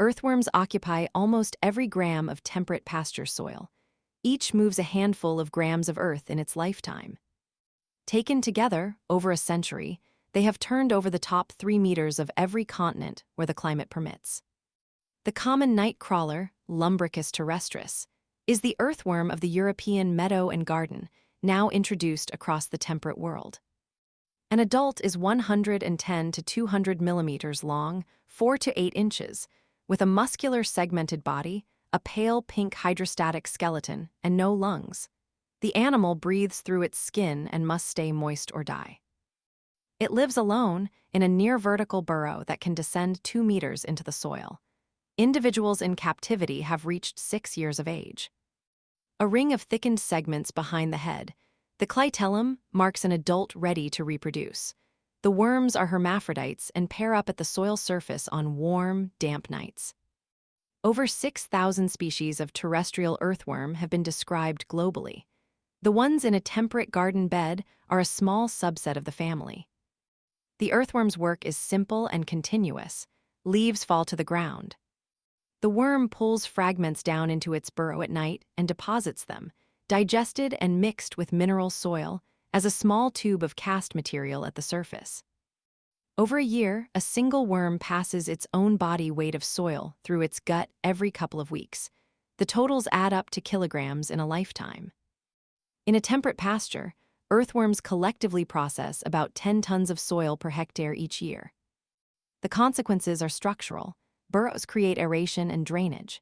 Earthworms occupy almost every gram of temperate pasture soil. Each moves a handful of grams of earth in its lifetime. Taken together, over a century, they have turned over the top 3 meters of every continent where the climate permits. The common night crawler, Lumbricus terrestris, is the earthworm of the European meadow and garden, now introduced across the temperate world. An adult is 110 to 200 millimeters long, 4 to 8 inches, with a muscular segmented body, a pale pink hydrostatic skeleton, and no lungs. The animal breathes through its skin and must stay moist or die. It lives alone in a near-vertical burrow that can descend 2 meters into the soil. Individuals in captivity have reached 6 years of age. A ring of thickened segments behind the head, the clitellum, marks an adult ready to reproduce. The worms are hermaphrodites and pair up at the soil surface on warm, damp nights. Over 6,000 species of terrestrial earthworm have been described globally. The ones in a temperate garden bed are a small subset of the family. The earthworm's work is simple and continuous. Leaves fall to the ground. The worm pulls fragments down into its burrow at night and deposits them, digested and mixed with mineral soil, as a small tube of cast material at the surface. Over a year, a single worm passes its own body weight of soil through its gut every couple of weeks. The totals add up to kilograms in a lifetime. In a temperate pasture, earthworms collectively process about 10 tons of soil per hectare each year. The consequences are structural. Burrows create aeration and drainage.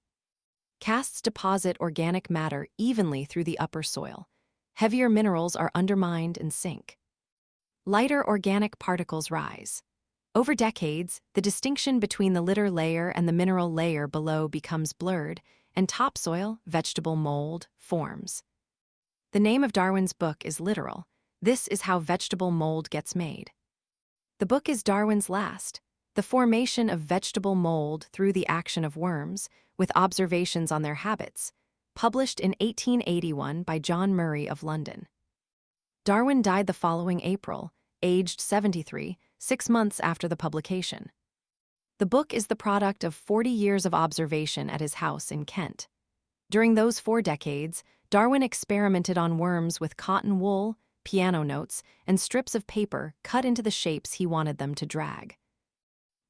Casts deposit organic matter evenly through the upper soil. Heavier minerals are undermined and sink. Lighter organic particles rise. Over decades, the distinction between the litter layer and the mineral layer below becomes blurred, and topsoil, vegetable mold, forms. The name of Darwin's book is literal. This is how vegetable mold gets made. The book is Darwin's last, The Formation of Vegetable Mold Through the Action of Worms, with observations on their habits, published in 1881 by John Murray of London. Darwin died the following April, aged 73, 6 months after the publication. The book is the product of 40 years of observation at his house in Kent. During those 4 decades, Darwin experimented on worms with cotton wool, piano notes, and strips of paper cut into the shapes he wanted them to drag.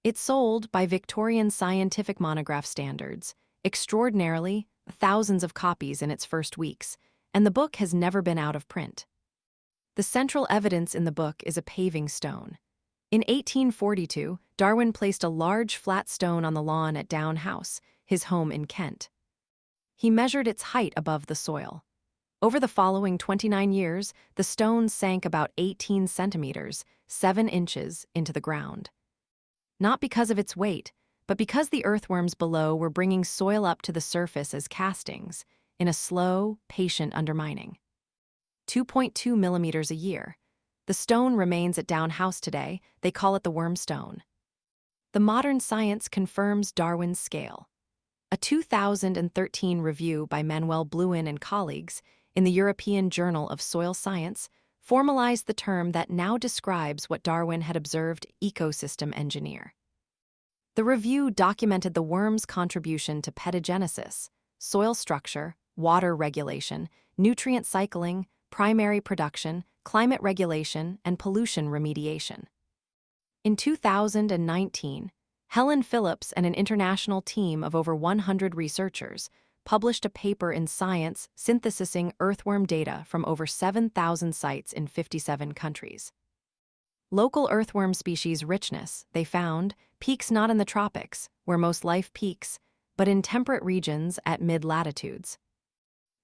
It sold, by Victorian scientific monograph standards, extraordinarily, thousands of copies in its first weeks, and the book has never been out of print. The central evidence in the book is a paving stone. In 1842, Darwin placed a large flat stone on the lawn at Down House, his home in Kent. He measured its height above the soil. Over the following 29 years, the stone sank about 18 centimeters, 7 inches, into the ground. Not because of its weight, but because the earthworms below were bringing soil up to the surface as castings, in a slow, patient undermining. 2.2 millimeters a year. The stone remains at Down House today. They call it the worm stone. The modern science confirms Darwin's scale. A 2013 review by Blouin and colleagues in the European Journal of Soil Science formalized the term that now describes what Darwin had observed: ecosystem engineer. The review documented the worm's contribution to pedogenesis, soil structure, water regulation, nutrient cycling, primary production, climate regulation, and pollution remediation. In 2019, Helen Phillips and an international team of over 100 researchers published a paper in Science synthesizing earthworm data from over 7,000 sites in 57 countries. Local earthworm species richness, they found, peaks not in the tropics, where most life peaks, but in temperate regions at mid-latitudes.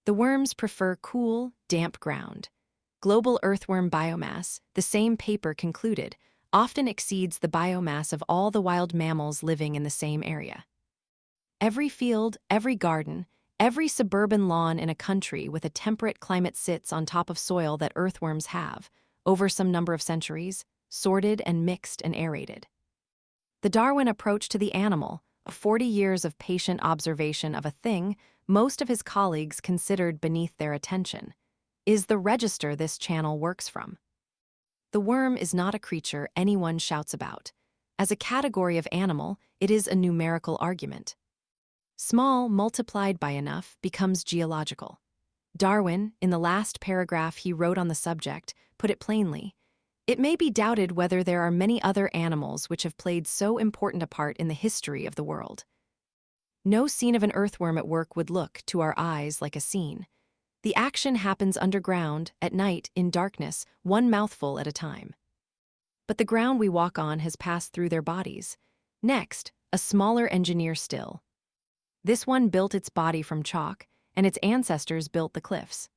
The worms prefer cool, damp ground. Global earthworm biomass, the same paper concluded, often exceeds the biomass of all the wild mammals living in the same area. Every field, every garden, every suburban lawn in a country with a temperate climate sits on top of soil that earthworms have, over some number of centuries, sorted and mixed and aerated. The Darwin approach to the animal, 40 years of patient observation of a thing most of his colleagues considered beneath their attention, is the register this channel works from. The worm is not a creature anyone shouts about. As a category of animal, it is a numerical argument. Small multiplied by enough becomes geological. Darwin, in the last paragraph he wrote on the subject, put it plainly. It may be doubted whether there are many other animals which have played so important a part in the history of the world. No scene of an earthworm at work would look, to our eyes, like a scene. The action happens underground, at night, in darkness, one mouthful at a time. But the ground we walk on has passed through their bodies. Next, a smaller engineer still. This one built its body from chalk, and its ancestors built the cliffs.